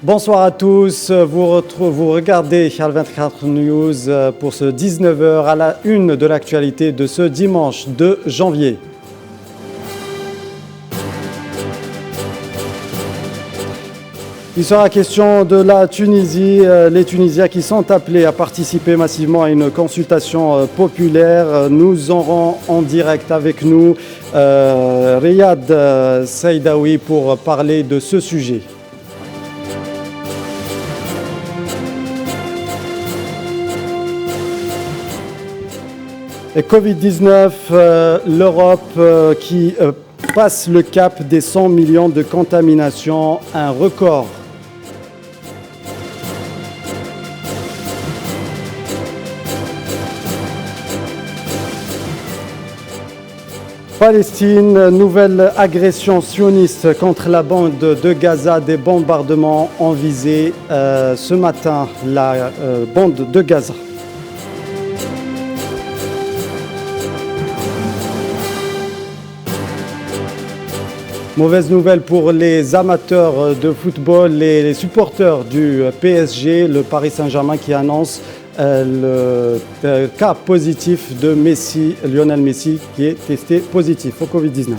Bonsoir à tous, vous regardez Al 24 News pour ce 19h à la une de l'actualité de ce dimanche 2 janvier. Il sera question de la Tunisie, les Tunisiens qui sont appelés à participer massivement à une consultation populaire. Nous aurons en direct avec nous Riyad Saïdaoui pour parler de ce sujet. Et Covid-19, l'Europe qui passe le cap des 100 millions de contaminations, un record. Palestine, nouvelle agression sioniste contre la bande de Gaza, des bombardements ont visé ce matin la bande de Gaza. Mauvaise nouvelle pour les amateurs de football, les supporters du PSG, le Paris Saint-Germain qui annonce le cas positif de Messi, Lionel Messi, qui est testé positif au Covid-19.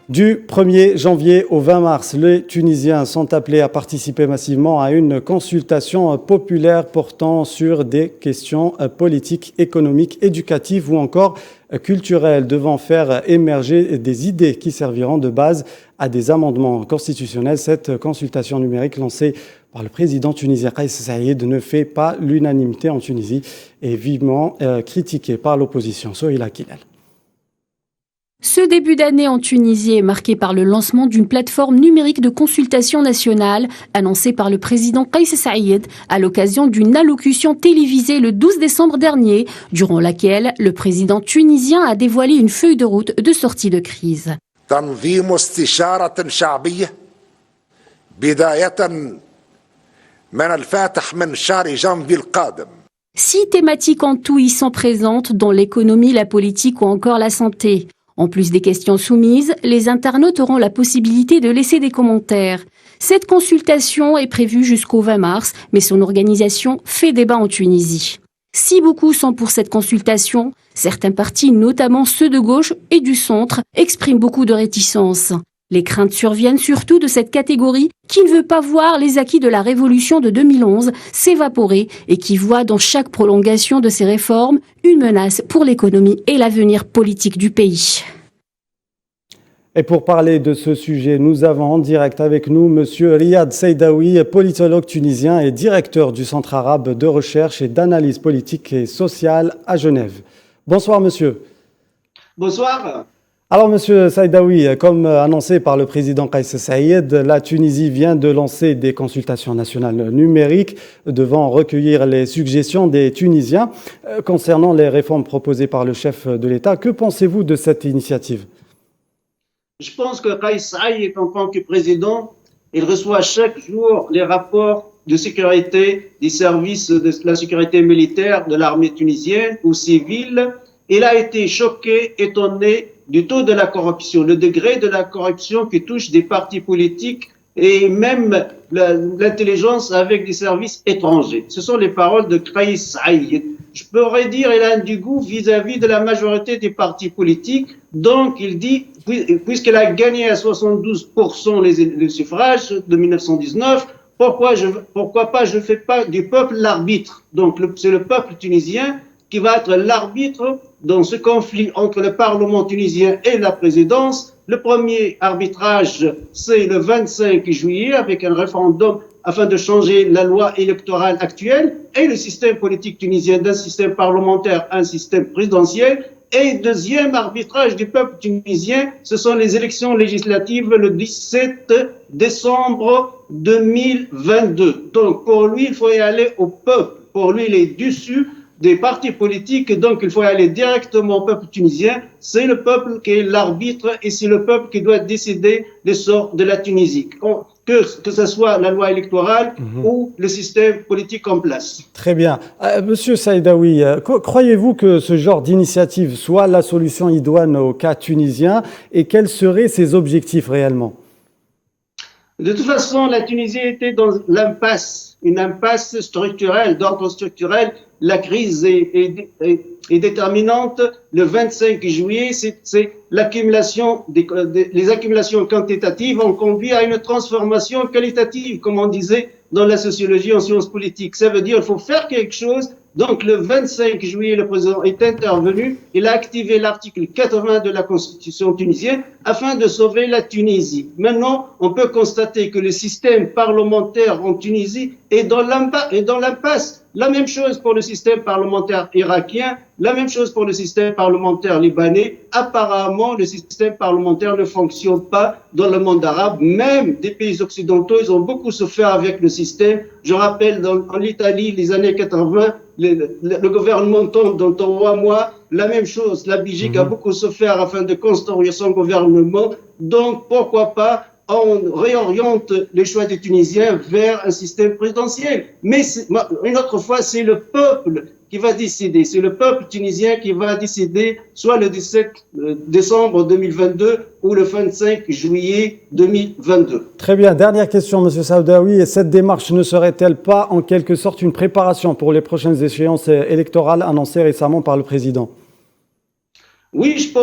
Du 1er janvier au 20 mars, les Tunisiens sont appelés à participer massivement à une consultation populaire portant sur des questions politiques, économiques, éducatives ou encore culturelles, devant faire émerger des idées qui serviront de base à des amendements constitutionnels. Cette consultation numérique lancée par le président tunisien Kais Saïed ne fait pas l'unanimité en Tunisie et vivement critiquée par l'opposition. Sohila Kilal. Ce début d'année en Tunisie est marqué par le lancement d'une plateforme numérique de consultation nationale annoncée par le président Kais Saïed à l'occasion d'une allocution télévisée le 12 décembre dernier, durant laquelle le président tunisien a dévoilé une feuille de route de sortie de crise. تنظيم استشارة شعبية بداية من الفاتح من شهر جانفي القادم. 6 thématiques en tout y sont présentes, dont l'économie, la politique ou encore la santé. En plus des questions soumises, les internautes auront la possibilité de laisser des commentaires. Cette consultation est prévue jusqu'au 20 mars, mais son organisation fait débat en Tunisie. Si beaucoup sont pour cette consultation, certains partis, notamment ceux de gauche et du centre, expriment beaucoup de réticence. Les craintes surviennent surtout de cette catégorie qui ne veut pas voir les acquis de la révolution de 2011 s'évaporer et qui voit dans chaque prolongation de ces réformes une menace pour l'économie et l'avenir politique du pays. Et pour parler de ce sujet, nous avons en direct avec nous M. Riyad Saïdaoui, politologue tunisien et directeur du Centre arabe de recherche et d'analyse politique et sociale à Genève. Bonsoir monsieur. Bonsoir. Alors, Monsieur Saïdaoui, comme annoncé par le président Kais Saïed, la Tunisie vient de lancer des consultations nationales numériques devant recueillir les suggestions des Tunisiens concernant les réformes proposées par le chef de l'État. Que pensez-vous de cette initiative? Je pense que Kais Saïed, en tant que président, il reçoit chaque jour les rapports de sécurité des services de la sécurité militaire de l'armée tunisienne ou civile. Il a été choqué, étonné du taux de la corruption, le degré de la corruption qui touche des partis politiques et même l'intelligence avec des services étrangers. Ce sont les paroles de Kais Saïed. Je pourrais dire qu'il a du goût vis-à-vis de la majorité des partis politiques. Donc, il dit, puisqu'il a gagné à 72% les suffrages de 1919, pourquoi pas je fais pas du peuple l'arbitre. Donc, c'est le peuple tunisien qui va être l'arbitre dans ce conflit entre le Parlement tunisien et la présidence. Le premier arbitrage, c'est le 25 juillet avec un référendum afin de changer la loi électorale actuelle et le système politique tunisien d'un système parlementaire à un système présidentiel. Et deuxième arbitrage du peuple tunisien, ce sont les élections législatives le 17 décembre 2022. Donc pour lui, il faut y aller au peuple. Pour lui, il est dessus des partis politiques, donc il faut aller directement au peuple tunisien. C'est le peuple qui est l'arbitre et c'est le peuple qui doit décider des sorts de la Tunisie. que ce soit la loi électorale ou le système politique en place. Très bien. Monsieur Saïdaoui, croyez-vous que ce genre d'initiative soit la solution idoine au cas tunisien et quels seraient ses objectifs réellement? De toute façon, la Tunisie était dans l'impasse, une impasse structurelle, d'ordre structurel. La crise est déterminante. Le 25 juillet, c'est l'accumulation, les accumulations quantitatives ont conduit à une transformation qualitative, comme on disait dans la sociologie en sciences politiques. Ça veut dire qu'il faut faire quelque chose. Donc, le 25 juillet, le président est intervenu. Il a activé l'article 80 de la Constitution tunisienne afin de sauver la Tunisie. Maintenant, on peut constater que le système parlementaire en Tunisie est dans l'impasse. La même chose pour le système parlementaire irakien, la même chose pour le système parlementaire libanais. Apparemment, le système parlementaire ne fonctionne pas dans le monde arabe. Même des pays occidentaux, ils ont beaucoup souffert avec le système. Je rappelle, en Italie, les années 80, le gouvernement tombe dans 3 mois. La même chose, la Belgique a beaucoup souffert afin de construire son gouvernement. Donc, pourquoi pas on réoriente les choix des Tunisiens vers un système présidentiel. Mais une autre fois, c'est le peuple qui va décider. C'est le peuple tunisien qui va décider soit le 17 décembre 2022 ou le 25 juillet 2022. Très bien. Dernière question, Monsieur Saïdaoui. Cette démarche ne serait-elle pas en quelque sorte une préparation pour les prochaines échéances électorales annoncées récemment par le président ? Oui, je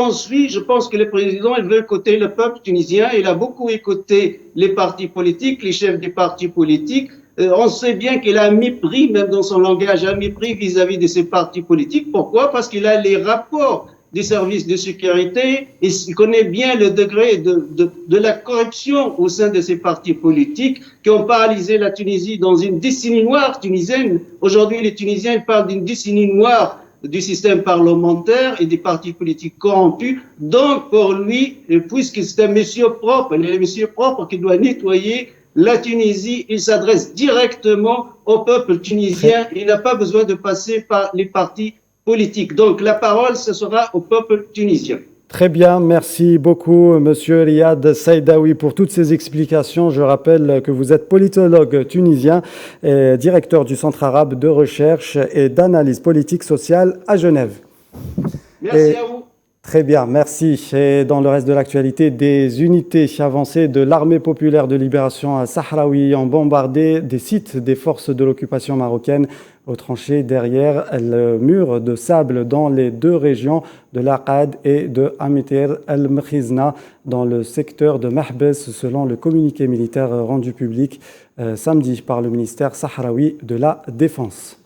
pense que le président, il veut écouter le peuple tunisien. Il a beaucoup écouté les partis politiques, les chefs des partis politiques. On sait bien qu'il a un mépris, même dans son langage, un mépris vis-à-vis de ces partis politiques. Pourquoi? Parce qu'il a les rapports des services de sécurité et il connaît bien le degré de la corruption au sein de ces partis politiques qui ont paralysé la Tunisie dans une décennie noire tunisienne. Aujourd'hui, les Tunisiens parlent d'une décennie noire du système parlementaire et des partis politiques corrompus. Donc, pour lui, puisque c'est un monsieur propre, il est le monsieur propre qui doit nettoyer la Tunisie, il s'adresse directement au peuple tunisien. Il n'a pas besoin de passer par les partis politiques. Donc, la parole, ce sera au peuple tunisien. Très bien, merci beaucoup Monsieur Riyad Saïdaoui pour toutes ces explications. Je rappelle que vous êtes politologue tunisien et directeur du Centre arabe de recherche et d'analyse politique sociale à Genève. Merci à vous. Très bien, merci. Et dans le reste de l'actualité, des unités avancées de l'armée populaire de libération sahraoui ont bombardé des sites des forces de l'occupation marocaine aux tranchées derrière le mur de sable dans les 2 régions de l'Aqad et de Amitir el-Mkhizna dans le secteur de Mahbes, selon le communiqué militaire rendu public samedi par le ministère sahraoui de la Défense.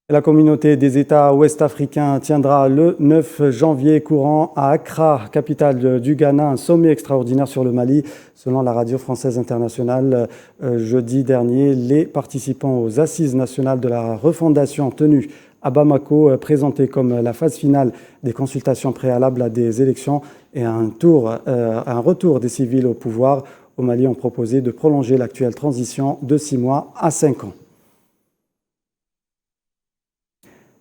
La communauté des États ouest-africains tiendra le 9 janvier courant à Accra, capitale du Ghana, un sommet extraordinaire sur le Mali. Selon la radio française internationale, jeudi dernier, les participants aux assises nationales de la refondation tenues à Bamako, présentées comme la phase finale des consultations préalables à des élections et un retour des civils au pouvoir au Mali, ont proposé de prolonger l'actuelle transition de 6 mois à 5 ans.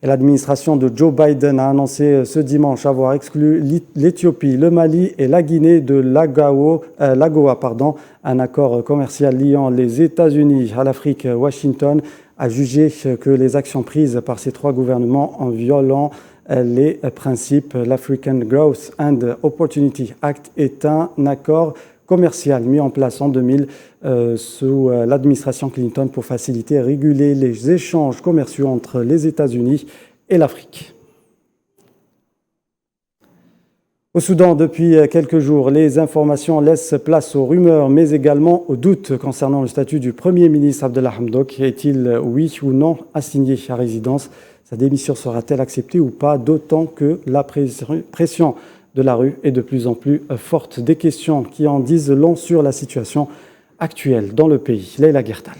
Et l'administration de Joe Biden a annoncé ce dimanche avoir exclu l'Éthiopie, le Mali et la Guinée de l'AGOA, un accord commercial liant les États-Unis à l'Afrique. Washington a jugé que les actions prises par ces 3 gouvernements en violant les principes l'African Growth and Opportunity Act est un accord commercial mis en place en 2000 sous l'administration Clinton pour faciliter et réguler les échanges commerciaux entre les États-Unis et l'Afrique. Au Soudan, depuis quelques jours, les informations laissent place aux rumeurs, mais également aux doutes concernant le statut du Premier ministre Abdallah Hamdok. Est-il, oui ou non, assigné à résidence? Sa démission sera-t-elle acceptée ou pas? D'autant que la pression de la rue est de plus en plus forte. Des questions qui en disent long sur la situation actuelle dans le pays. Leïla Gertal.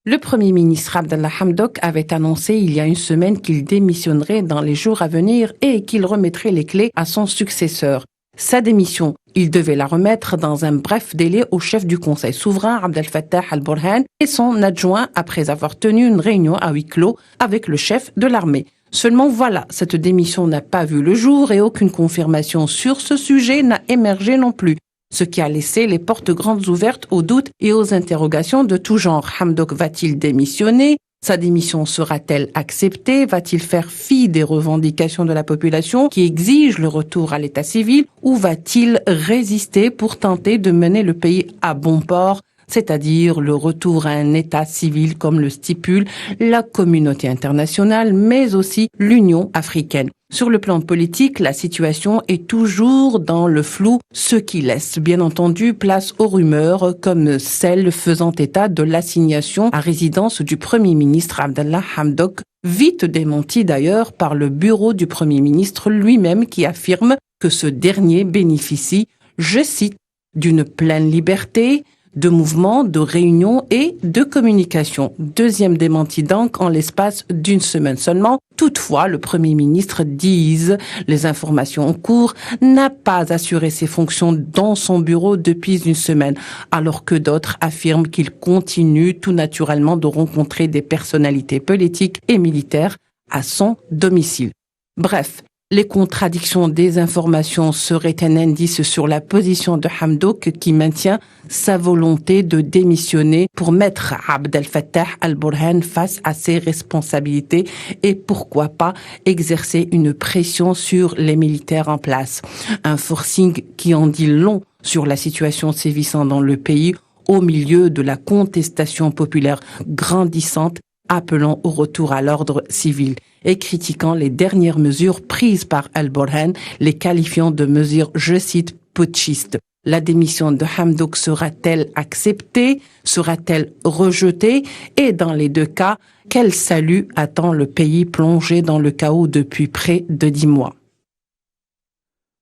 Le Premier ministre Abdallah Hamdok avait annoncé il y a une semaine qu'il démissionnerait dans les jours à venir et qu'il remettrait les clés à son successeur. Sa démission, il devait la remettre dans un bref délai au chef du Conseil souverain Abdel Fattah al-Burhan et son adjoint après avoir tenu une réunion à huis clos avec le chef de l'armée. Seulement voilà, cette démission n'a pas vu le jour et aucune confirmation sur ce sujet n'a émergé non plus. Ce qui a laissé les portes grandes ouvertes aux doutes et aux interrogations de tout genre. Hamdok va-t-il démissionner? Sa démission sera-t-elle acceptée? Va-t-il faire fi des revendications de la population qui exigent le retour à l'état civil? Ou va-t-il résister pour tenter de mener le pays à bon port, c'est-à-dire le retour à un état civil comme le stipule la communauté internationale, mais aussi l'Union africaine? Sur le plan politique, la situation est toujours dans le flou, ce qui laisse bien entendu place aux rumeurs comme celle faisant état de l'assignation à résidence du Premier ministre Abdallah Hamdok, vite démenti d'ailleurs par le bureau du Premier ministre lui-même qui affirme que ce dernier bénéficie, je cite, d'une pleine liberté de mouvement, de réunion et de communication. Deuxième démenti donc en l'espace d'une semaine seulement. Toutefois, le Premier ministre, disent les informations en cours, n'a pas assuré ses fonctions dans son bureau depuis une semaine, alors que d'autres affirment qu'il continue tout naturellement de rencontrer des personnalités politiques et militaires à son domicile. Bref, les contradictions des informations seraient un indice sur la position de Hamdok qui maintient sa volonté de démissionner pour mettre Abdel Fattah al-Burhan face à ses responsabilités et pourquoi pas exercer une pression sur les militaires en place. Un forcing qui en dit long sur la situation sévissant dans le pays au milieu de la contestation populaire grandissante appelant au retour à l'ordre civil et critiquant les dernières mesures prises par al-Burhan, les qualifiant de mesures, je cite, putschistes. La démission de Hamdok sera-t-elle acceptée? Sera-t-elle rejetée? Et dans les deux cas, quel salut attend le pays plongé dans le chaos depuis près de 10 mois?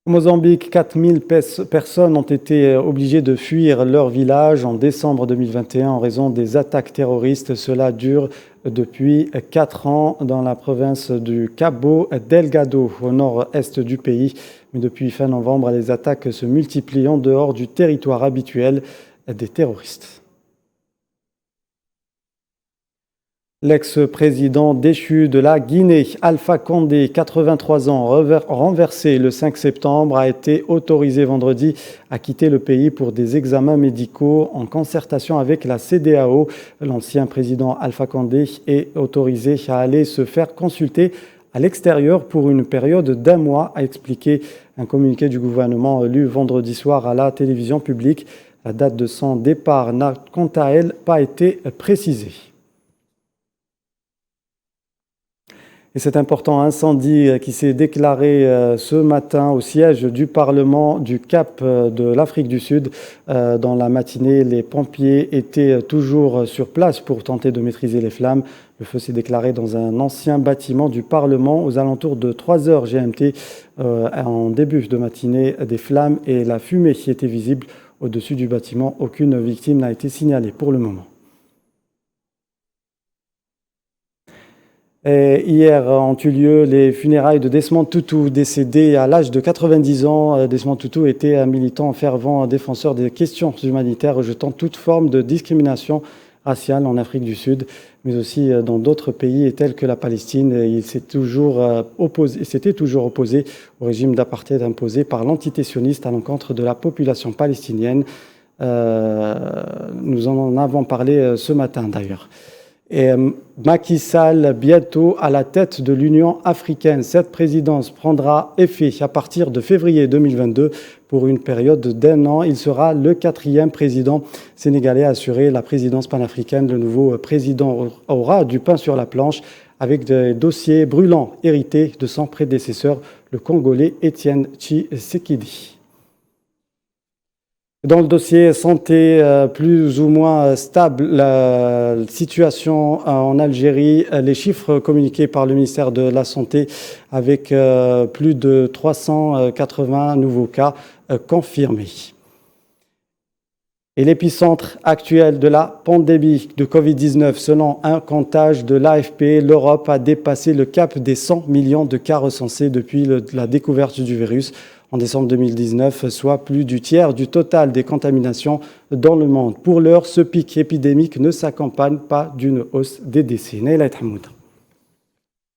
Au Mozambique, 4000 personnes ont été obligées de fuir leur village en décembre 2021 en raison des attaques terroristes. Cela dure depuis 4 ans dans la province du Cabo Delgado, au nord-est du pays. Mais depuis fin novembre, les attaques se multiplient en dehors du territoire habituel des terroristes. L'ex-président déchu de la Guinée, Alpha Condé, 83 ans, renversé le 5 septembre, a été autorisé vendredi à quitter le pays pour des examens médicaux en concertation avec la CEDEAO. L'ancien président Alpha Condé est autorisé à aller se faire consulter à l'extérieur pour une période d'1 mois, a expliqué un communiqué du gouvernement lu vendredi soir à la télévision publique. La date de son départ n'a quant à elle pas été précisée. Et cet important incendie qui s'est déclaré ce matin au siège du Parlement du Cap de l'Afrique du Sud. Dans la matinée, les pompiers étaient toujours sur place pour tenter de maîtriser les flammes. Le feu s'est déclaré dans un ancien bâtiment du Parlement aux alentours de 3h GMT. En début de matinée, des flammes et la fumée qui étaient visibles au-dessus du bâtiment. Aucune victime n'a été signalée pour le moment. Et hier ont eu lieu les funérailles de Desmond Tutu, décédé à l'âge de 90 ans. Desmond Tutu était un militant fervent défenseur des questions humanitaires, rejetant toute forme de discrimination raciale en Afrique du Sud, mais aussi dans d'autres pays tels que la Palestine. Il s'était toujours opposé au régime d'apartheid imposé par l'entité sioniste à l'encontre de la population palestinienne. Nous en avons parlé ce matin d'ailleurs. Et Macky Sall, bientôt à la tête de l'Union africaine. Cette présidence prendra effet à partir de février 2022 pour une période d'1 an. Il sera le 4e président sénégalais à assurer la présidence panafricaine. Le nouveau président aura du pain sur la planche avec des dossiers brûlants hérités de son prédécesseur, le Congolais Étienne Tshisekedi. Dans le dossier santé plus ou moins stable, la situation en Algérie, les chiffres communiqués par le ministère de la Santé avec plus de 380 nouveaux cas confirmés. Et l'épicentre actuel de la pandémie de Covid-19, selon un comptage de l'AFP, l'Europe a dépassé le cap des 100 millions de cas recensés depuis la découverte du virus en décembre 2019, soit plus du tiers du total des contaminations dans le monde. Pour l'heure, ce pic épidémique ne s'accompagne pas d'une hausse des décès. Naïla Hamoud.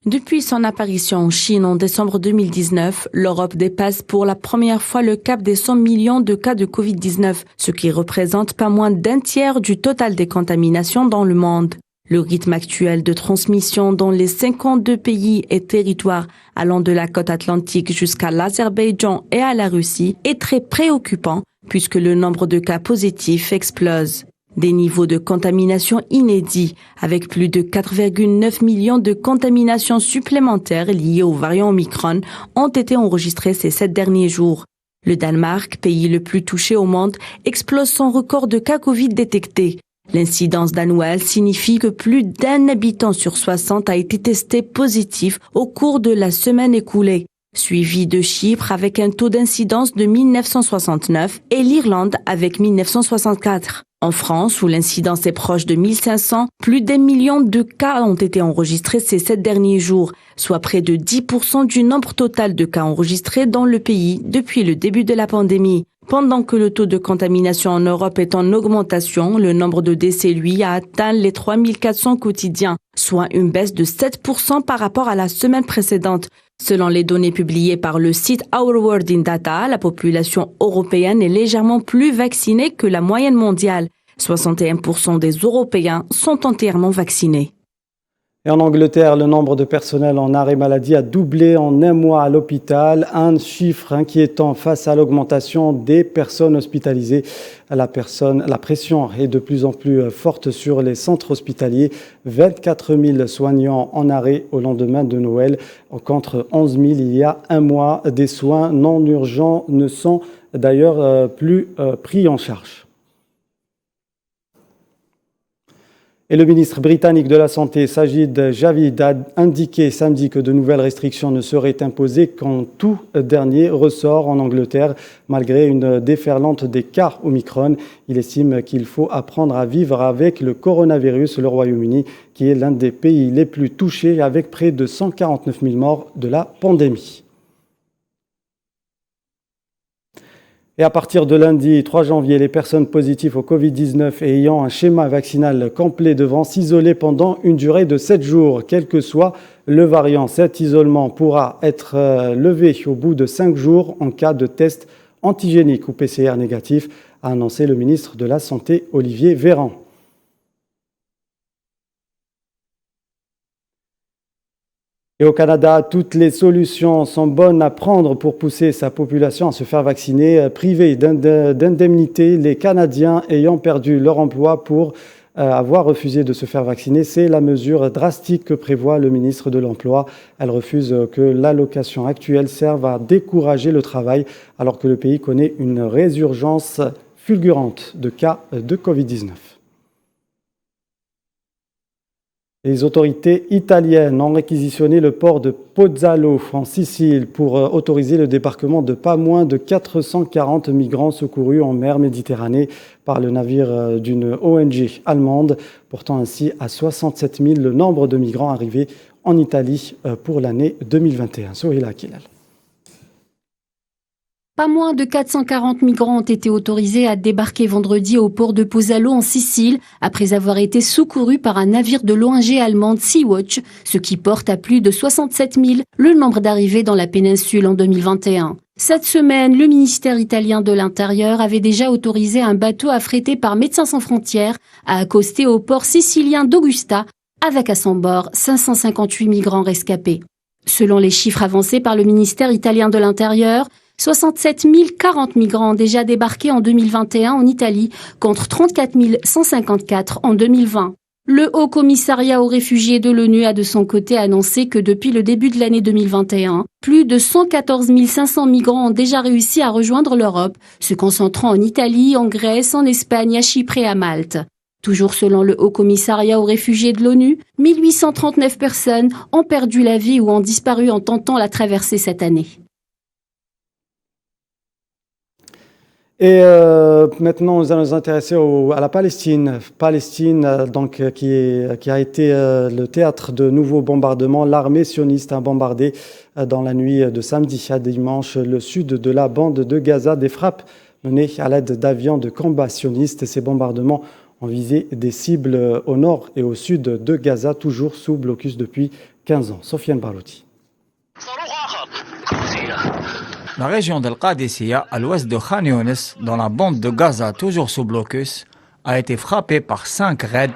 Depuis son apparition en Chine en décembre 2019, l'Europe dépasse pour la première fois le cap des 100 millions de cas de Covid-19, ce qui représente pas moins d'un tiers du total des contaminations dans le monde. Le rythme actuel de transmission dans les 52 pays et territoires allant de la côte atlantique jusqu'à l'Azerbaïdjan et à la Russie est très préoccupant puisque le nombre de cas positifs explose. Des niveaux de contamination inédits, avec plus de 4,9 millions de contaminations supplémentaires liées au variant Omicron, ont été enregistrés ces 7 derniers jours. Le Danemark, pays le plus touché au monde, explose son record de cas Covid détectés. L'incidence danoise signifie que plus d'un habitant sur 60 a été testé positif au cours de la semaine écoulée, suivi de Chypre avec un taux d'incidence de 1969 et l'Irlande avec 1964. En France, où l'incidence est proche de 1500, plus d'1 million de cas ont été enregistrés ces 7 derniers jours, soit près de 10% du nombre total de cas enregistrés dans le pays depuis le début de la pandémie. Pendant que le taux de contamination en Europe est en augmentation, le nombre de décès, lui, a atteint les 3400 quotidiens, soit une baisse de 7% par rapport à la semaine précédente. Selon les données publiées par le site Our World in Data, la population européenne est légèrement plus vaccinée que la moyenne mondiale. 61% des Européens sont entièrement vaccinés. Et en Angleterre, le nombre de personnels en arrêt maladie a doublé en un mois à l'hôpital, un chiffre inquiétant face à l'augmentation des personnes hospitalisées. La pression est de plus en plus forte sur les centres hospitaliers. 24 000 soignants en arrêt au lendemain de Noël, contre 11 000 il y a un mois. Des soins non urgents ne sont d'ailleurs plus pris en charge. Et le ministre britannique de la Santé, Sajid Javid, a indiqué samedi que de nouvelles restrictions ne seraient imposées qu'en tout dernier ressort en Angleterre, malgré une déferlante des cas Omicron. Il estime qu'il faut apprendre à vivre avec le coronavirus, le Royaume-Uni, qui est l'un des pays les plus touchés, avec près de 149 000 morts de la pandémie. Et à partir de lundi 3 janvier, les personnes positives au Covid-19 et ayant un schéma vaccinal complet devront s'isoler pendant une durée de 7 jours, quel que soit le variant. Cet isolement pourra être levé au bout de 5 jours en cas de test antigénique ou PCR négatif, a annoncé le ministre de la Santé, Olivier Véran. Et au Canada, toutes les solutions sont bonnes à prendre pour pousser sa population à se faire vacciner. Privés d'indemnité, les Canadiens ayant perdu leur emploi pour avoir refusé de se faire vacciner, c'est la mesure drastique que prévoit le ministre de l'Emploi. Elle refuse que l'allocation actuelle serve à décourager le travail, alors que le pays connaît une résurgence fulgurante de cas de Covid-19. Les autorités italiennes ont réquisitionné le port de Pozzallo en Sicile pour autoriser le débarquement de pas moins de 440 migrants secourus en mer Méditerranée par le navire d'une ONG allemande, portant ainsi à 67 000 le nombre de migrants arrivés en Italie pour l'année 2021. Sohila Kilal. Pas moins de 440 migrants ont été autorisés à débarquer vendredi au port de Pozzallo en Sicile après avoir été secourus par un navire de l'ONG allemande Sea-Watch, ce qui porte à plus de 67 000 le nombre d'arrivées dans la péninsule en 2021. Cette semaine, le ministère italien de l'Intérieur avait déjà autorisé un bateau affrété par Médecins sans frontières à accoster au port sicilien d'Augusta avec à son bord 558 migrants rescapés. Selon les chiffres avancés par le ministère italien de l'Intérieur, 67 040 migrants ont déjà débarqué en 2021 en Italie, contre 34 154 en 2020. Le Haut Commissariat aux réfugiés de l'ONU a de son côté annoncé que depuis le début de l'année 2021, plus de 114 500 migrants ont déjà réussi à rejoindre l'Europe, se concentrant en Italie, en Grèce, en Espagne, à Chypre et à Malte. Toujours selon le Haut Commissariat aux réfugiés de l'ONU, 1839 personnes ont perdu la vie ou ont disparu en tentant la traversée cette année. Et maintenant, nous allons nous intéresser à la Palestine. Palestine, donc, qui a été le théâtre de nouveaux bombardements. L'armée sioniste a bombardé dans la nuit de samedi à dimanche le sud de la bande de Gaza. Des frappes menées à l'aide d'avions de combat sionistes. Ces bombardements ont visé des cibles au nord et au sud de Gaza, toujours sous blocus depuis 15 ans. Sofiane Barouti. La région d'Al Qadisiyah, à l'ouest de Khan Younis, dans la bande de Gaza toujours sous blocus, a été frappée par 5 raids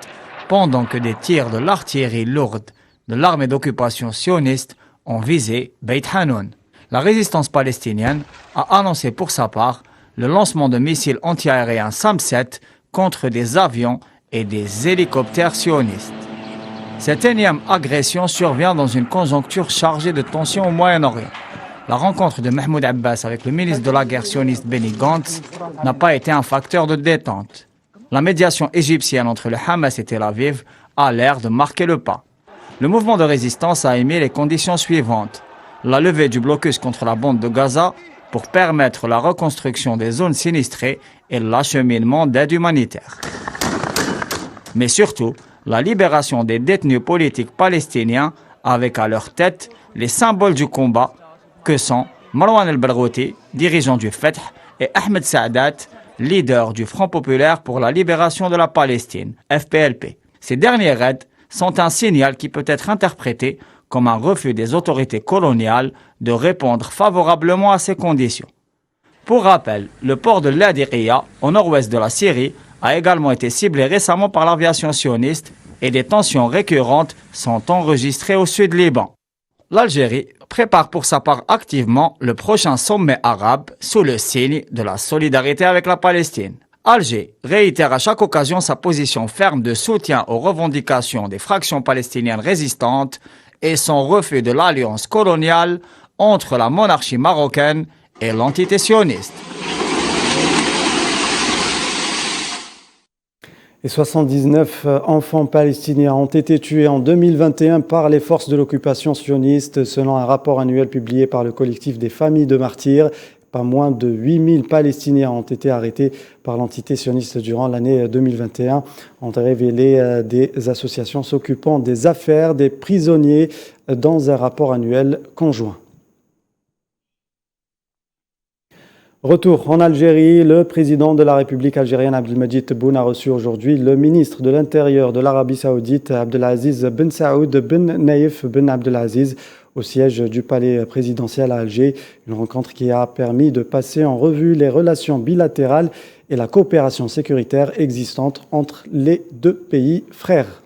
pendant que des tirs de l'artillerie lourde de l'armée d'occupation sioniste ont visé Beit Hanoun. La résistance palestinienne a annoncé pour sa part le lancement de missiles antiaériens SAM-7 contre des avions et des hélicoptères sionistes. Cette énième agression survient dans une conjoncture chargée de tensions au Moyen-Orient. La rencontre de Mahmoud Abbas avec le ministre de la guerre sioniste Benny Gantz n'a pas été un facteur de détente. La médiation égyptienne entre le Hamas et Tel Aviv a l'air de marquer le pas. Le mouvement de résistance a émis les conditions suivantes. La levée du blocus contre la bande de Gaza pour permettre la reconstruction des zones sinistrées et l'acheminement d'aide humanitaire. Mais surtout, la libération des détenus politiques palestiniens avec à leur tête les symboles du combat que sont Marwan el-Barghouti, dirigeant du Fath, et Ahmed Saadat, leader du Front populaire pour la libération de la Palestine, FPLP. Ces derniers raids sont un signal qui peut être interprété comme un refus des autorités coloniales de répondre favorablement à ces conditions. Pour rappel, le port de Ladiqiya, au nord-ouest de la Syrie, a également été ciblé récemment par l'aviation sioniste et des tensions récurrentes sont enregistrées au sud Liban. L'Algérie prépare pour sa part activement le prochain sommet arabe sous le signe de la solidarité avec la Palestine. Alger réitère à chaque occasion sa position ferme de soutien aux revendications des fractions palestiniennes résistantes et son refus de l'alliance coloniale entre la monarchie marocaine et l'entité sioniste. Et 79 enfants palestiniens ont été tués en 2021 par les forces de l'occupation sioniste, selon un rapport annuel publié par le collectif des familles de martyrs. Pas moins de 8000 Palestiniens ont été arrêtés par l'entité sioniste durant l'année 2021, ont révélé des associations s'occupant des affaires des prisonniers dans un rapport annuel conjoint. Retour en Algérie, le président de la République algérienne Abdelmadjid Tebboune a reçu aujourd'hui le ministre de l'Intérieur de l'Arabie Saoudite Abdelaziz Ben Saoud Ben Naïf Ben Abdelaziz au siège du palais présidentiel à Alger. Une rencontre qui a permis de passer en revue les relations bilatérales et la coopération sécuritaire existante entre les deux pays frères.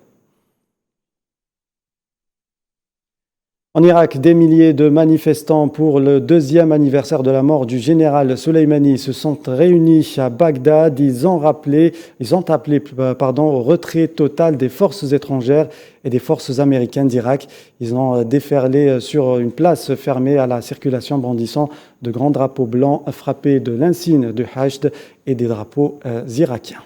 En Irak, des milliers de manifestants pour le 2e anniversaire de la mort du général Soleimani se sont réunis à Bagdad. Ils ont appelé au retrait total des forces étrangères et des forces américaines d'Irak. Ils ont déferlé sur une place fermée à la circulation brandissant de grands drapeaux blancs frappés de l'insigne du Hachd et des drapeaux irakiens.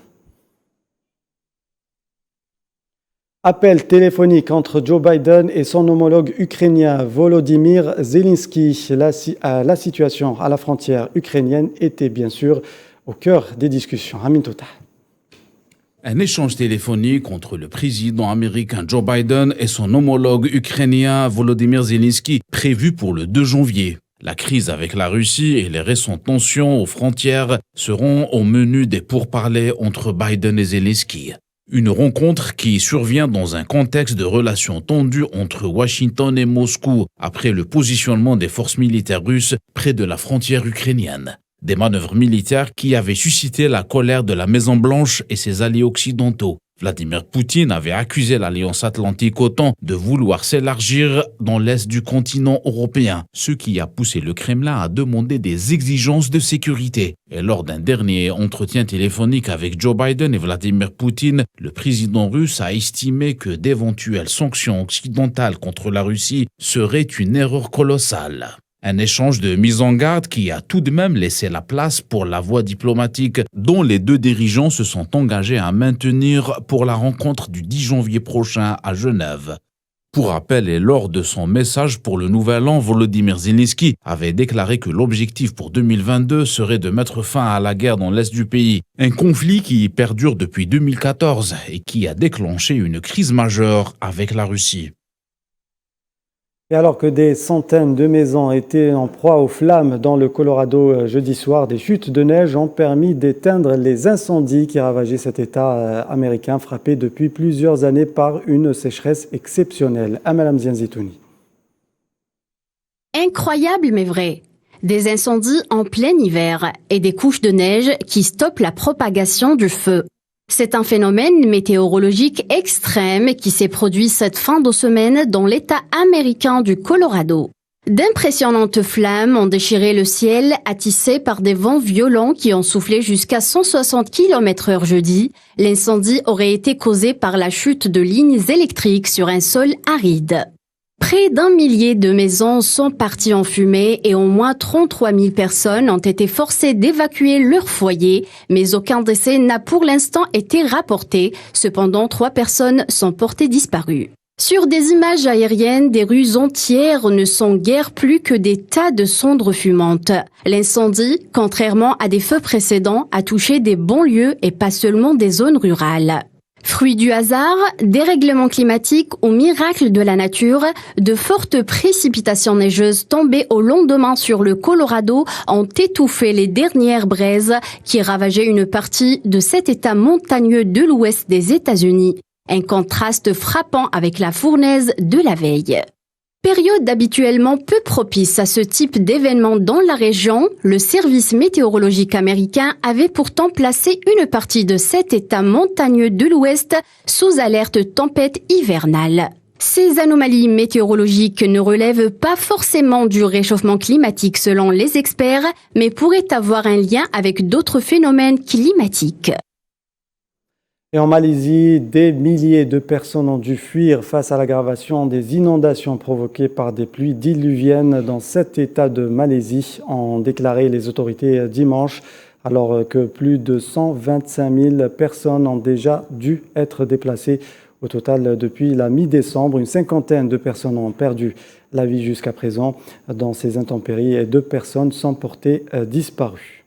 Appel téléphonique entre Joe Biden et son homologue ukrainien Volodymyr Zelensky. La situation à la frontière ukrainienne était bien sûr au cœur des discussions. Amin Touta. Un échange téléphonique entre le président américain Joe Biden et son homologue ukrainien Volodymyr Zelensky, prévu pour le 2 janvier. La crise avec la Russie et les récentes tensions aux frontières seront au menu des pourparlers entre Biden et Zelensky. Une rencontre qui survient dans un contexte de relations tendues entre Washington et Moscou après le positionnement des forces militaires russes près de la frontière ukrainienne. Des manœuvres militaires qui avaient suscité la colère de la Maison-Blanche et ses alliés occidentaux. Vladimir Poutine avait accusé l'Alliance Atlantique OTAN de vouloir s'élargir dans l'est du continent européen, ce qui a poussé le Kremlin à demander des exigences de sécurité. Et lors d'un dernier entretien téléphonique avec Joe Biden et Vladimir Poutine, le président russe a estimé que d'éventuelles sanctions occidentales contre la Russie seraient une erreur colossale. Un échange de mise en garde qui a tout de même laissé la place pour la voie diplomatique dont les deux dirigeants se sont engagés à maintenir pour la rencontre du 10 janvier prochain à Genève. Pour rappel, et lors de son message pour le Nouvel An, Volodymyr Zelensky avait déclaré que l'objectif pour 2022 serait de mettre fin à la guerre dans l'est du pays. Un conflit qui perdure depuis 2014 et qui a déclenché une crise majeure avec la Russie. Et alors que des centaines de maisons étaient en proie aux flammes dans le Colorado jeudi soir, des chutes de neige ont permis d'éteindre les incendies qui ravageaient cet État américain frappé depuis plusieurs années par une sécheresse exceptionnelle. Amalam Zianzitouni. Incroyable mais vrai. Des incendies en plein hiver et des couches de neige qui stoppent la propagation du feu. C'est un phénomène météorologique extrême qui s'est produit cette fin de semaine dans l'État américain du Colorado. D'impressionnantes flammes ont déchiré le ciel, attissées par des vents violents qui ont soufflé jusqu'à 160 km/h jeudi. L'incendie aurait été causé par la chute de lignes électriques sur un sol aride. Près d'1 millier de maisons sont parties en fumée et au moins 33 000 personnes ont été forcées d'évacuer leur foyer, mais aucun décès n'a pour l'instant été rapporté. Cependant, 3 personnes sont portées disparues. Sur des images aériennes, des rues entières ne sont guère plus que des tas de cendres fumantes. L'incendie, contrairement à des feux précédents, a touché des banlieues et pas seulement des zones rurales. Fruit du hasard, dérèglement climatique ou miracle de la nature, de fortes précipitations neigeuses tombées au lendemain sur le Colorado ont étouffé les dernières braises qui ravageaient une partie de cet État montagneux de l'ouest des États-Unis. Un contraste frappant avec la fournaise de la veille. Période habituellement peu propice à ce type d'événement dans la région, le service météorologique américain avait pourtant placé une partie de cet État montagneux de l'Ouest sous alerte tempête hivernale. Ces anomalies météorologiques ne relèvent pas forcément du réchauffement climatique selon les experts, mais pourraient avoir un lien avec d'autres phénomènes climatiques. Et en Malaisie, des milliers de personnes ont dû fuir face à l'aggravation des inondations provoquées par des pluies diluviennes dans 7 États de Malaisie, ont déclaré les autorités dimanche, alors que plus de 125 000 personnes ont déjà dû être déplacées. Au total, depuis la mi-décembre, une cinquantaine de personnes ont perdu la vie jusqu'à présent dans ces intempéries et 2 personnes sont portées disparues.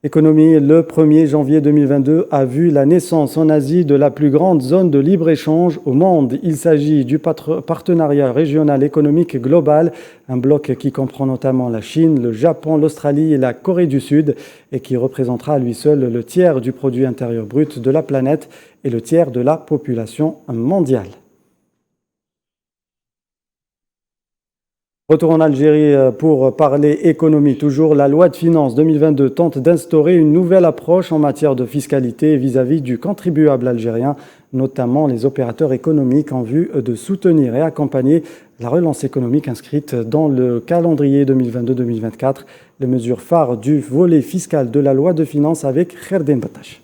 Économie, le 1er janvier 2022 a vu la naissance en Asie de la plus grande zone de libre-échange au monde. Il s'agit du partenariat régional économique global, un bloc qui comprend notamment la Chine, le Japon, l'Australie et la Corée du Sud et qui représentera à lui seul le tiers du produit intérieur brut de la planète et le tiers de la population mondiale. Retour en Algérie pour parler économie. Toujours, la loi de finances 2022 tente d'instaurer une nouvelle approche en matière de fiscalité vis-à-vis du contribuable algérien, notamment les opérateurs économiques en vue de soutenir et accompagner la relance économique inscrite dans le calendrier 2022-2024. Les mesures phares du volet fiscal de la loi de finances avec Kherdin Batash.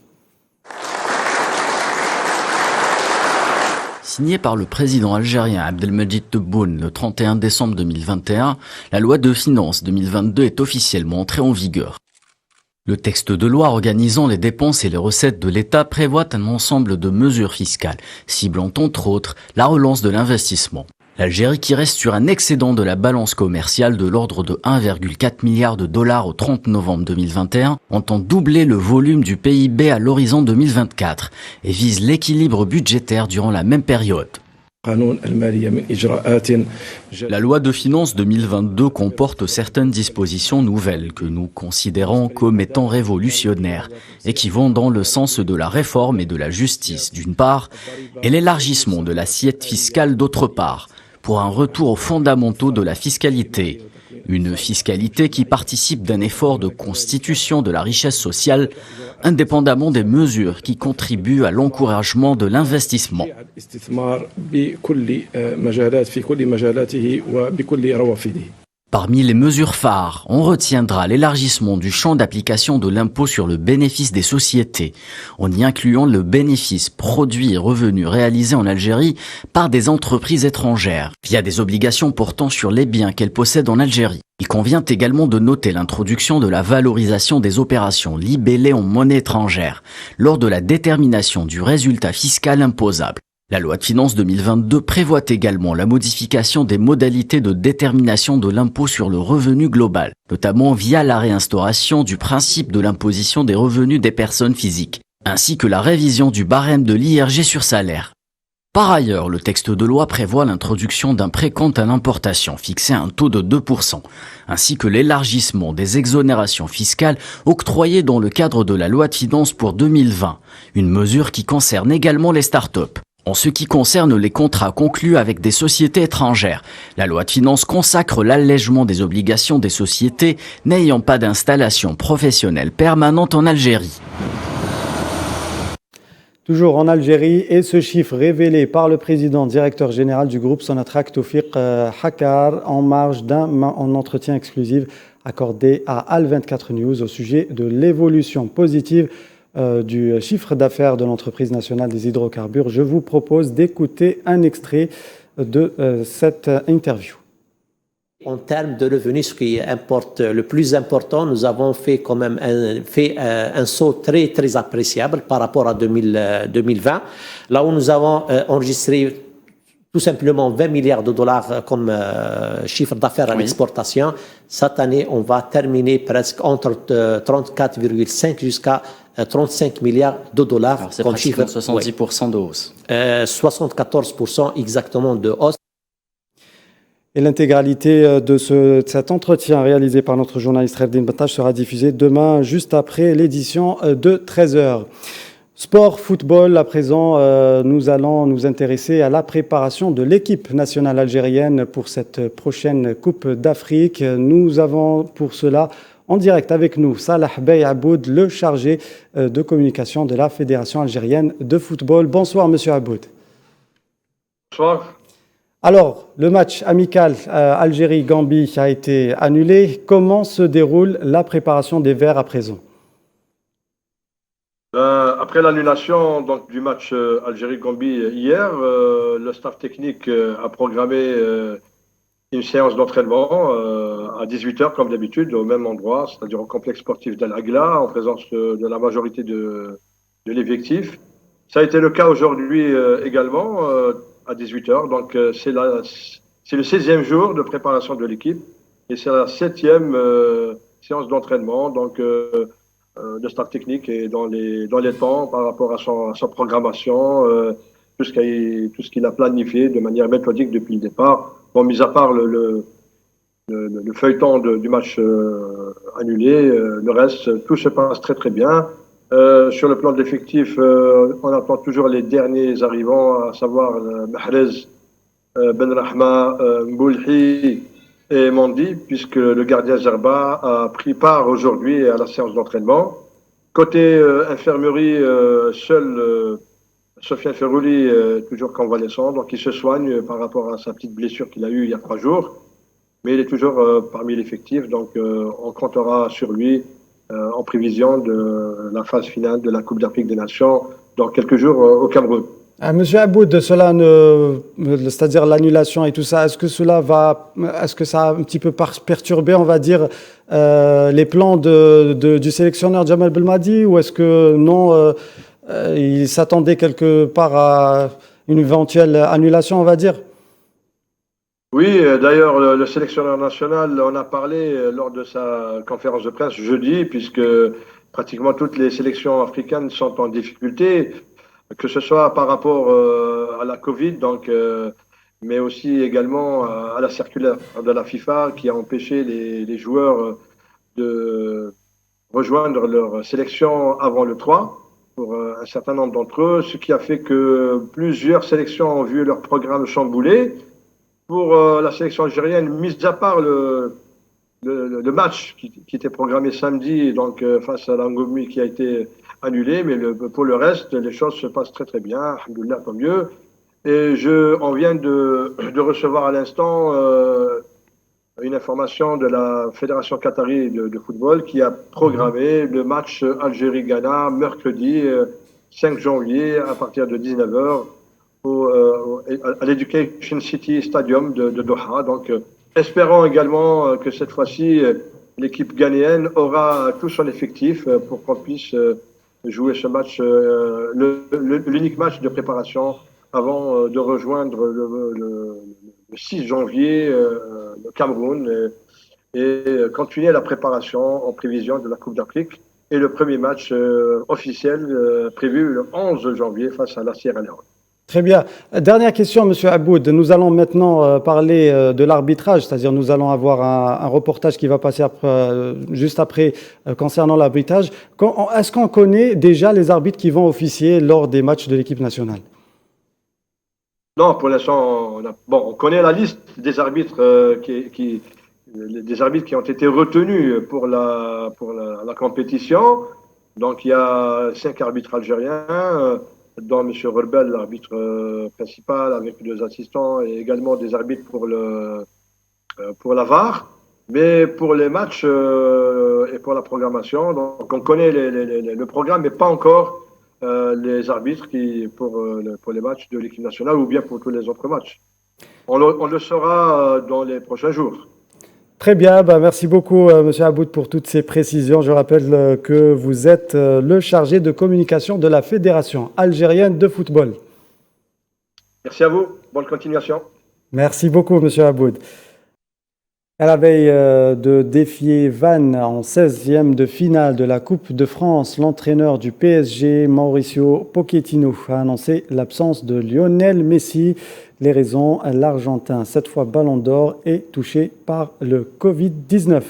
Signée par le président algérien Abdelmajid Tebboune le 31 décembre 2021, la loi de finances 2022 est officiellement entrée en vigueur. Le texte de loi organisant les dépenses et les recettes de l'État prévoit un ensemble de mesures fiscales, ciblant entre autres la relance de l'investissement. L'Algérie, qui reste sur un excédent de la balance commerciale de l'ordre de 1,4 milliard de dollars au 30 novembre 2021, entend doubler le volume du PIB à l'horizon 2024 et vise l'équilibre budgétaire durant la même période. La loi de finances 2022 comporte certaines dispositions nouvelles que nous considérons comme étant révolutionnaires et qui vont dans le sens de la réforme et de la justice d'une part et l'élargissement de l'assiette fiscale d'autre part, pour un retour aux fondamentaux de la fiscalité. Une fiscalité qui participe d'un effort de constitution de la richesse sociale, indépendamment des mesures qui contribuent à l'encouragement de l'investissement. Parmi les mesures phares, on retiendra l'élargissement du champ d'application de l'impôt sur le bénéfice des sociétés, en y incluant le bénéfice, produit et revenus réalisés en Algérie par des entreprises étrangères, via des obligations portant sur les biens qu'elles possèdent en Algérie. Il convient également de noter l'introduction de la valorisation des opérations libellées en monnaie étrangère, lors de la détermination du résultat fiscal imposable. La loi de finances 2022 prévoit également la modification des modalités de détermination de l'impôt sur le revenu global, notamment via la réinstauration du principe de l'imposition des revenus des personnes physiques, ainsi que la révision du barème de l'IRG sur salaire. Par ailleurs, le texte de loi prévoit l'introduction d'un précompte à l'importation fixé à un taux de 2%, ainsi que l'élargissement des exonérations fiscales octroyées dans le cadre de la loi de finances pour 2020, une mesure qui concerne également les start-up. En ce qui concerne les contrats conclus avec des sociétés étrangères, la loi de finances consacre l'allègement des obligations des sociétés n'ayant pas d'installation professionnelle permanente en Algérie. Toujours en Algérie, et ce chiffre révélé par le président directeur général du groupe Sonatrach Toufiq Hakar en marge d'un entretien exclusif accordé à Al24 News au sujet de l'évolution positive du chiffre d'affaires de l'entreprise nationale des hydrocarbures. Je vous propose d'écouter un extrait de cette interview. En termes de revenus, ce qui importe le plus important, nous avons fait quand même un saut très très appréciable par rapport à 2020, là où nous avons enregistré tout simplement 20 milliards de dollars comme chiffre d'affaires à l'exportation. Cette année, on va terminer presque entre 34,5 jusqu'à 35 milliards de dollars. Alors, c'est comme chiffre. 70% de hausse. 74% exactement de hausse. Et l'intégralité de cet entretien réalisé par notre journaliste Reldin Bataj sera diffusée demain, juste après l'édition de 13h. Sport, football, à présent, nous allons nous intéresser à la préparation de l'équipe nationale algérienne pour cette prochaine Coupe d'Afrique. Nous avons pour cela en direct avec nous Salah Bey Aboud, le chargé de communication de la Fédération algérienne de football. Bonsoir, monsieur Aboud. Bonsoir. Alors, le match amical Algérie-Gambie a été annulé. Comment se déroule la préparation des Verts à présent? Après l'annulation du match Algérie-Gambie hier, le staff technique a programmé une séance d'entraînement à 18h comme d'habitude au même endroit, c'est-à-dire au complexe sportif d'Al Agla, en présence de la majorité de l'effectif. Ça a été le cas aujourd'hui également à 18h. Donc c'est le 16e jour de préparation de l'équipe et c'est la 7e séance d'entraînement. Donc le staff technique est dans les temps par rapport à sa programmation, tout ce qu'il a planifié de manière méthodique depuis le départ. Bon, mis à part le feuilleton du match annulé, le reste, tout se passe très très bien. Sur le plan de l'effectif, on attend toujours les derniers arrivants, à savoir Mahrez, Benrahma, Mboulhi et Mandi, puisque le gardien Zerba a pris part aujourd'hui à la séance d'entraînement. Côté infirmerie, seul Sofiane Ferrouli est toujours convalescent, donc il se soigne par rapport à sa petite blessure qu'il a eue il y a 3 jours. Mais il est toujours parmi l'effectif, donc on comptera sur lui en prévision de la phase finale de la Coupe d'Afrique des Nations dans quelques jours au Cameroun. Monsieur Aboud, c'est-à-dire l'annulation et tout ça, est-ce que ça a un petit peu perturbé, on va dire, les plans du sélectionneur Djamal Belmadi, ou est-ce que non, il s'attendait quelque part à une éventuelle annulation, on va dire? Oui, d'ailleurs, le sélectionneur national en a parlé lors de sa conférence de presse jeudi, puisque pratiquement toutes les sélections africaines sont en difficulté, que ce soit par rapport à la Covid, donc, mais aussi également à la circulaire de la FIFA qui a empêché les joueurs de rejoindre leur sélection avant le 3 pour un certain nombre d'entre eux, ce qui a fait que plusieurs sélections ont vu leur programme chambouler. Pour la sélection algérienne, mis à part le match qui était programmé samedi, donc face à l'Angomi qui a été annulé, mais pour le reste, les choses se passent très très bien, alhamdoulilah, tant mieux. Et on vient de recevoir à l'instant une information de la Fédération qatari de football qui a programmé le match Algérie-Ghana mercredi 5 janvier à partir de 19h. À l'Education City Stadium de Doha. Donc, espérons également que cette fois-ci, l'équipe ghanéenne aura tout son effectif pour qu'on puisse jouer ce match, l'unique match de préparation avant de rejoindre le 6 janvier le Cameroun et continuer la préparation en prévision de la Coupe d'Afrique et le premier match officiel prévu le 11 janvier face à la Sierra Leone. Très bien. Dernière question, Monsieur Aboud. Nous allons maintenant parler de l'arbitrage, c'est-à-dire nous allons avoir un reportage qui va passer juste après concernant l'arbitrage. Est-ce qu'on connaît déjà les arbitres qui vont officier lors des matchs de l'équipe nationale? Non, pour l'instant, on connaît la liste des arbitres des arbitres qui ont été retenus pour la compétition. Donc il y a 5 arbitres algériens, dont M. Rebel, l'arbitre principal, avec 2 assistants, et également des arbitres pour la VAR. Mais pour les matchs et pour la programmation, donc on connaît le programme, mais pas encore les arbitres pour les matchs de l'équipe nationale ou bien pour tous les autres matchs. On le saura dans les prochains jours. Très bien, merci beaucoup Monsieur Aboud pour toutes ces précisions. Je rappelle que vous êtes le chargé de communication de la Fédération algérienne de football. Merci à vous, bonne continuation. Merci beaucoup Monsieur Aboud. À la veille de défier Vannes en 16e de finale de la Coupe de France, l'entraîneur du PSG, Mauricio Pochettino, a annoncé l'absence de Lionel Messi. Les raisons, l'Argentin, cette fois Ballon d'Or, est touché par le Covid-19.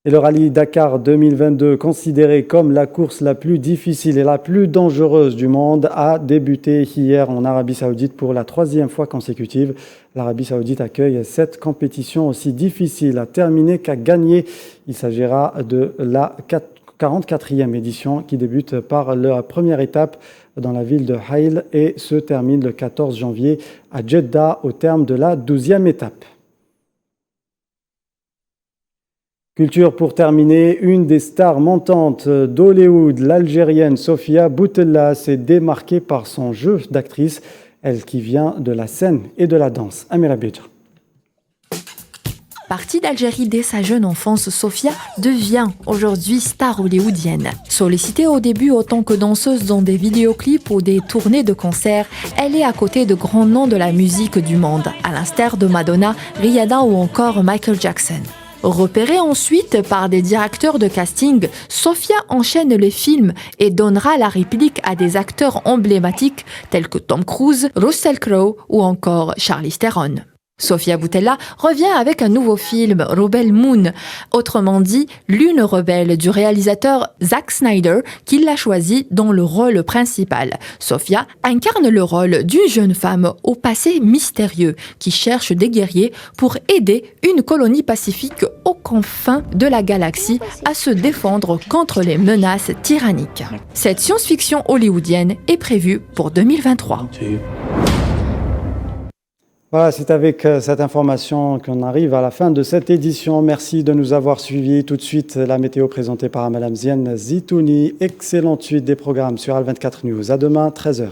Et le rallye Dakar 2022, considéré comme la course la plus difficile et la plus dangereuse du monde, a débuté hier en Arabie Saoudite pour la 3e fois consécutive. L'Arabie Saoudite accueille cette compétition aussi difficile à terminer qu'à gagner. Il s'agira de la 44e édition qui débute par la première étape dans la ville de Haïl et se termine le 14 janvier à Jeddah au terme de la 12e étape. Culture pour terminer, une des stars montantes d'Hollywood, l'Algérienne Sofia Boutella, s'est démarquée par son jeu d'actrice, elle qui vient de la scène et de la danse. Amira Bidja. Partie d'Algérie dès sa jeune enfance, Sofia devient aujourd'hui star hollywoodienne. Sollicitée au début autant que danseuse dans des vidéoclips ou des tournées de concerts, elle est à côté de grands noms de la musique du monde, à l'instar de Madonna, Rihanna ou encore Michael Jackson. Repérée ensuite par des directeurs de casting, Sofia enchaîne les films et donnera la réplique à des acteurs emblématiques tels que Tom Cruise, Russell Crowe ou encore Charlize Theron. Sofia Boutella revient avec un nouveau film, Rebel Moon, autrement dit Lune rebelle du réalisateur Zack Snyder, qui l'a choisi dans le rôle principal. Sofia incarne le rôle d'une jeune femme au passé mystérieux qui cherche des guerriers pour aider une colonie pacifique aux confins de la galaxie à se défendre contre les menaces tyranniques. Cette science-fiction hollywoodienne est prévue pour 2023. Voilà, c'est avec cette information qu'on arrive à la fin de cette édition. Merci de nous avoir suivis. Tout de suite, la météo présentée par Madame Zienne Zitouni. Excellente suite des programmes sur Al24 News. À demain, 13h.